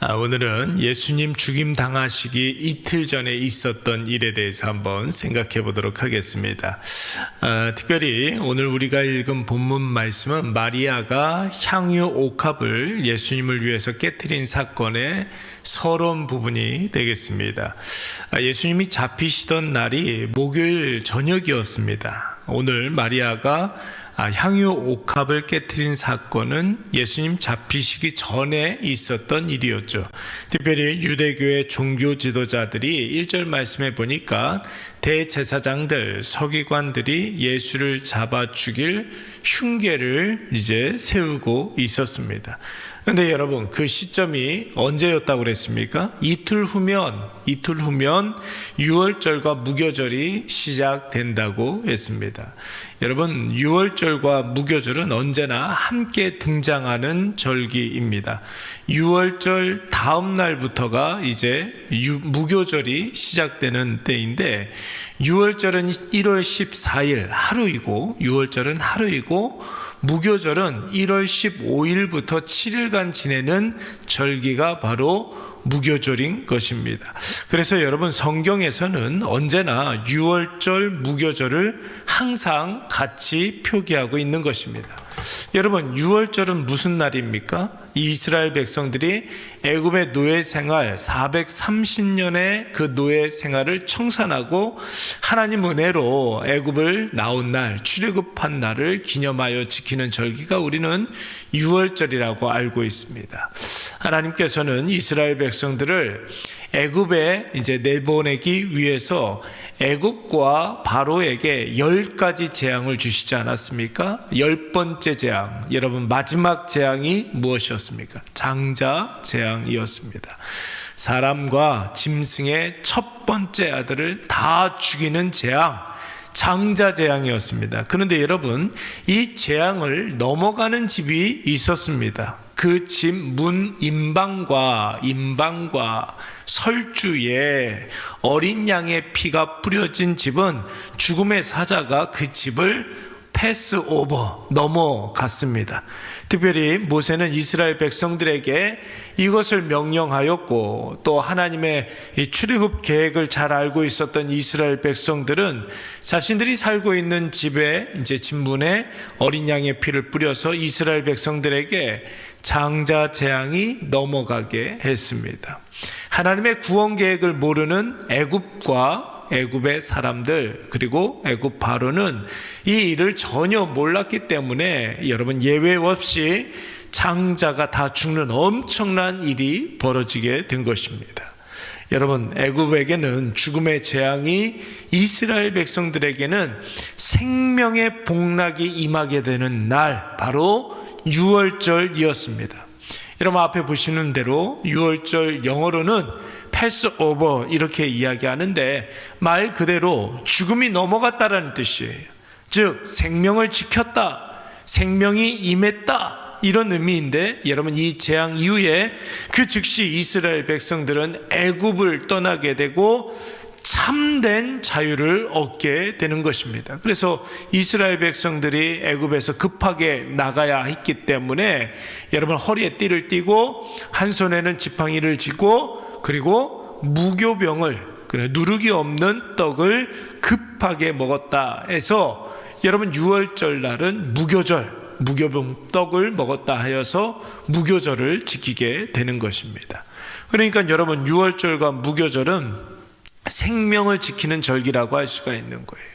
오늘은 예수님 죽임 당하시기 이틀 전에 있었던 일에 대해서 한번 생각해 보도록 하겠습니다. 특별히 오늘 우리가 읽은 본문 말씀은 마리아가 향유 옥합을 예수님을 위해서 깨트린 사건의 서론 부분이 되겠습니다. 예수님이 잡히시던 날이 목요일 저녁이었습니다. 오늘 마리아가 향유 옥합을 깨트린 사건은 예수님 잡히시기 전에 있었던 일이었죠. 특별히 유대교의 종교 지도자들이 1절 말씀에 보니까 대제사장들, 서기관들이 예수를 잡아 죽일 흉계를 이제 세우고 있었습니다. 그런데 여러분, 그 시점이 언제였다고 그랬습니까? 이틀 후면 유월절과 무교절이 시작된다고 했습니다. 여러분, 유월절과 무교절은 언제나 함께 등장하는 절기입니다. 유월절 다음 날부터가 이제 무교절이 시작되는 때인데, 유월절은 1월 14일 하루이고, 유월절은 하루이고, 무교절은 1월 15일부터 7일간 지내는 절기가 바로 무교절인 것입니다. 그래서 여러분, 성경에서는 언제나 유월절, 무교절을 항상 같이 표기하고 있는 것입니다. 여러분, 유월절은 무슨 날입니까? 이스라엘 백성들이 애굽의 노예 생활 430년의 그 노예 생활을 청산하고 하나님 은혜로 애굽을 나온 날, 출애굽한 날을 기념하여 지키는 절기가 우리는 유월절이라고 알고 있습니다. 하나님께서는 이스라엘 백성들을 애굽에 이제 내보내기 위해서 애굽과 바로에게 10가지 재앙을 주시지 않았습니까? 10번째 재앙, 여러분 마지막 재앙이 무엇이었습니까? 장자 재앙이었습니다. 사람과 짐승의 첫 번째 아들을 다 죽이는 재앙, 장자 재앙이었습니다. 그런데 여러분, 이 재앙을 넘어가는 집이 있었습니다. 그 집 문 임방과 설주에 어린 양의 피가 뿌려진 집은 죽음의 사자가 그 집을 패스오버 넘어갔습니다. 특별히 모세는 이스라엘 백성들에게 이것을 명령하였고, 또 하나님의 이 출애굽 계획을 잘 알고 있었던 이스라엘 백성들은 자신들이 살고 있는 집에 이제 집문에 어린 양의 피를 뿌려서 이스라엘 백성들에게 장자 재앙이 넘어가게 했습니다. 하나님의 구원 계획을 모르는 애굽의 사람들, 그리고 애굽 바로는 이 일을 전혀 몰랐기 때문에 여러분, 예외 없이 장자가 다 죽는 엄청난 일이 벌어지게 된 것입니다. 여러분, 애굽에게는 죽음의 재앙이 이스라엘 백성들에게는 생명의 복락이 임하게 되는 날, 바로 유월절이었습니다. 여러분, 앞에 보시는 대로 유월절 영어로는 패스오버 이렇게 이야기하는데, 말 그대로 죽음이 넘어갔다라는 뜻이에요. 즉 생명을 지켰다, 생명이 임했다, 이런 의미인데, 여러분, 이 재앙 이후에 그 즉시 이스라엘 백성들은 애굽을 떠나게 되고 참된 자유를 얻게 되는 것입니다. 그래서 이스라엘 백성들이 애굽에서 급하게 나가야 했기 때문에 여러분, 허리에 띠를 띠고 한 손에는 지팡이를 쥐고, 그리고 무교병을, 누룩이 없는 떡을 급하게 먹었다 해서 여러분, 유월절 날은 무교병 떡을 먹었다 하여서 무교절을 지키게 되는 것입니다. 그러니까 여러분, 유월절과 무교절은 생명을 지키는 절기라고 할 수가 있는 거예요.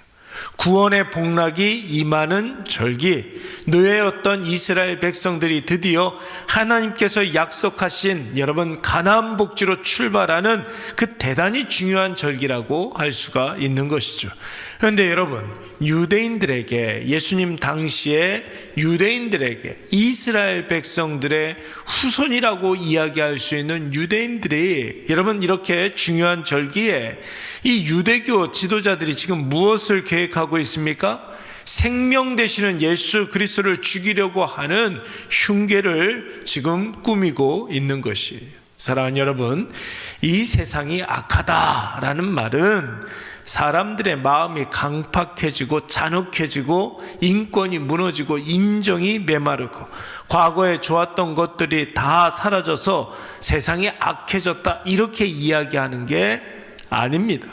구원의 복락이 임하는 절기, 노예였던 이스라엘 백성들이 드디어 하나님께서 약속하신 여러분 가나안 복지로 출발하는 그 대단히 중요한 절기라고 할 수가 있는 것이죠. 그런데 여러분, 유대인들에게, 예수님 당시에 유대인들에게, 이스라엘 백성들의 후손이라고 이야기할 수 있는 유대인들이 여러분, 이렇게 중요한 절기에 이 유대교 지도자들이 지금 무엇을 계획하고 있습니까? 생명 되시는 예수 그리스도를 죽이려고 하는 흉계를 지금 꾸미고 있는 것이에요. 사랑하는 여러분, 이 세상이 악하다라는 말은 사람들의 마음이 강팍해지고 잔혹해지고 인권이 무너지고 인정이 메마르고 과거에 좋았던 것들이 다 사라져서 세상이 악해졌다, 이렇게 이야기하는 게 아닙니다.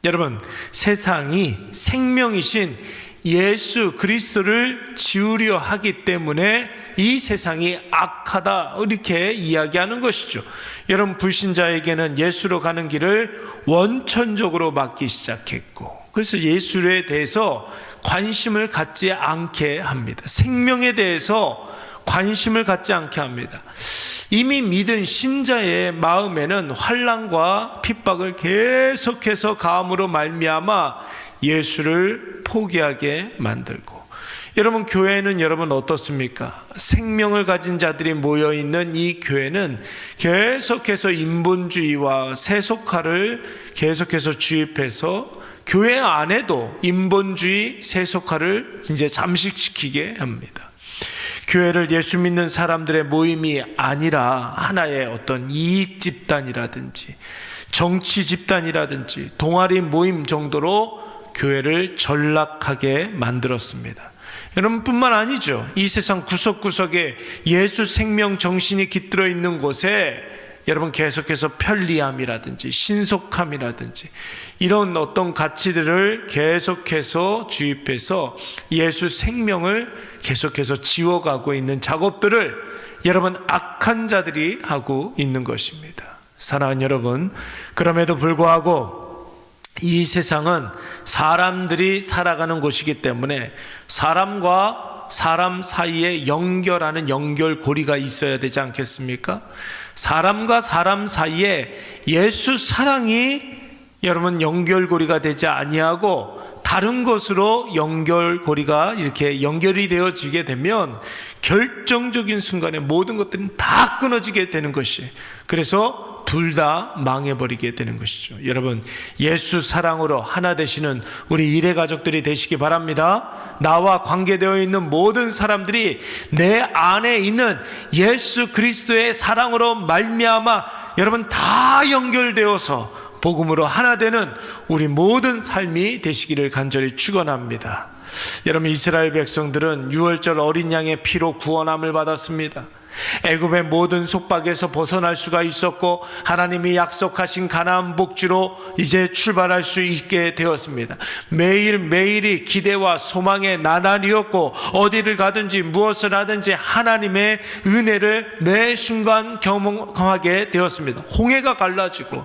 여러분, 세상이 생명이신 예수 그리스도를 지우려 하기 때문에 이 세상이 악하다, 이렇게 이야기하는 것이죠. 여러분, 불신자에게는 예수로 가는 길을 원천적으로 막기 시작했고, 그래서 예수에 대해서 관심을 갖지 않게 합니다. 생명에 대해서 관심을 갖지 않게 합니다. 이미 믿은 신자의 마음에는 환난과 핍박을 계속해서 가함으로 말미암아 예수를 포기하게 만들고, 여러분, 교회는 여러분 어떻습니까? 생명을 가진 자들이 모여있는 이 교회는 계속해서 인본주의와 세속화를 계속해서 주입해서 교회 안에도 인본주의, 세속화를 이제 잠식시키게 합니다. 교회를 예수 믿는 사람들의 모임이 아니라 하나의 어떤 이익 집단이라든지 정치 집단이라든지 동아리 모임 정도로 교회를 전락하게 만들었습니다. 여러분뿐만 아니죠. 이 세상 구석구석에 예수 생명 정신이 깃들어 있는 곳에 여러분 계속해서 편리함이라든지 신속함이라든지 이런 어떤 가치들을 계속해서 주입해서 예수 생명을 계속해서 지워가고 있는 작업들을 여러분 악한 자들이 하고 있는 것입니다. 사랑하는 여러분, 그럼에도 불구하고 이 세상은 사람들이 살아가는 곳이기 때문에 사람과 사람 사이에 연결하는 연결고리가 있어야 되지 않겠습니까? 사람과 사람 사이에 예수 사랑이 여러분 연결고리가 되지 아니하고 다른 것으로 연결고리가 이렇게 연결이 되어지게 되면 결정적인 순간에 모든 것들은 다 끊어지게 되는 것이, 그래서 둘 다 망해버리게 되는 것이죠. 여러분, 예수 사랑으로 하나 되시는 우리 일회 가족들이 되시기 바랍니다. 나와 관계되어 있는 모든 사람들이 내 안에 있는 예수 그리스도의 사랑으로 말미암아 여러분 다 연결되어서 복음으로 하나 되는 우리 모든 삶이 되시기를 간절히 축원합니다. 여러분, 이스라엘 백성들은 유월절 어린 양의 피로 구원함을 받았습니다. 애굽의 모든 속박에서 벗어날 수가 있었고 하나님이 약속하신 가나안 복지로 이제 출발할 수 있게 되었습니다. 매일매일이 기대와 소망의 나날이었고 어디를 가든지 무엇을 하든지 하나님의 은혜를 매 순간 경험하게 되었습니다. 홍해가 갈라지고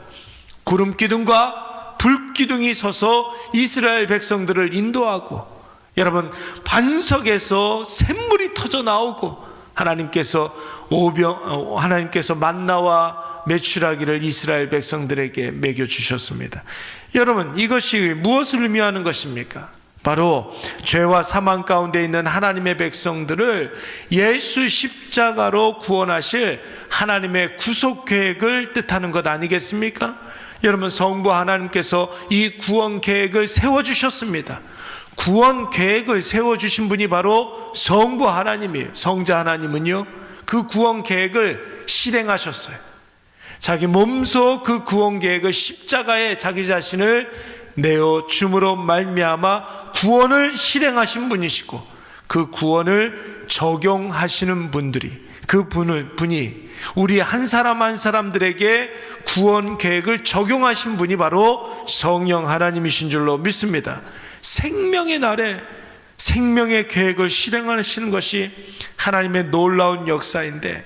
구름 기둥과 불 기둥이 서서 이스라엘 백성들을 인도하고, 여러분, 반석에서 샘물이 터져 나오고 하나님께서 만나와 메추라기를 이스라엘 백성들에게 먹여 주셨습니다. 여러분, 이것이 무엇을 의미하는 것입니까? 바로 죄와 사망 가운데 있는 하나님의 백성들을 예수 십자가로 구원하실 하나님의 구속 계획을 뜻하는 것 아니겠습니까? 여러분, 성부 하나님께서 이 구원 계획을 세워주셨습니다. 구원 계획을 세워주신 분이 바로 성부 하나님이에요. 성자 하나님은요, 그 구원 계획을 실행하셨어요. 자기 몸소 그 구원 계획을 십자가에 자기 자신을 내어 줌으로 말미암아 구원을 실행하신 분이시고, 그 구원을 적용하시는 분들이, 그 분이 우리 한 사람 한 사람들에게 구원 계획을 적용하신 분이 바로 성령 하나님이신 줄로 믿습니다. 생명의 날에 생명의 계획을 실행하시는 것이 하나님의 놀라운 역사인데,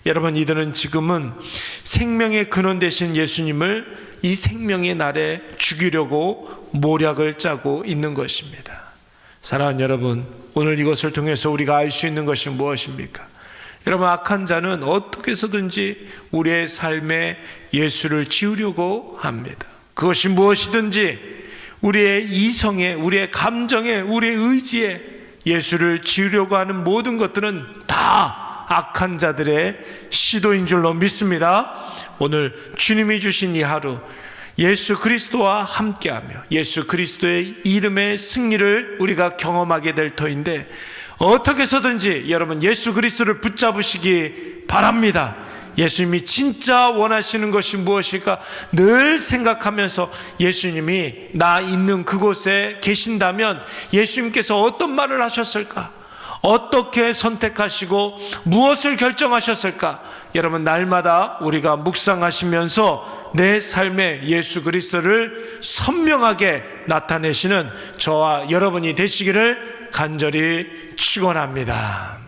여러분, 이들은 지금은 생명의 근원 되신 예수님을 이 생명의 날에 죽이려고 모략을 짜고 있는 것입니다. 사랑하는 여러분, 오늘 이것을 통해서 우리가 알 수 있는 것이 무엇입니까? 여러분, 악한 자는 어떻게 해서든지 우리의 삶에 예수를 지우려고 합니다. 그것이 무엇이든지 우리의 이성에, 우리의 감정에, 우리의 의지에 예수를 지우려고 하는 모든 것들은 다 악한 자들의 시도인 줄로 믿습니다. 오늘 주님이 주신 이 하루, 예수 그리스도와 함께하며 예수 그리스도의 이름의 승리를 우리가 경험하게 될 터인데, 어떻게 해서든지 여러분 예수 그리스도를 붙잡으시기 바랍니다. 예수님이 진짜 원하시는 것이 무엇일까 늘 생각하면서 예수님이 나 있는 그곳에 계신다면 예수님께서 어떤 말을 하셨을까? 어떻게 선택하시고 무엇을 결정하셨을까? 여러분, 날마다 우리가 묵상하시면서 내 삶에 예수 그리스도를 선명하게 나타내시는 저와 여러분이 되시기를 간절히 축원합니다.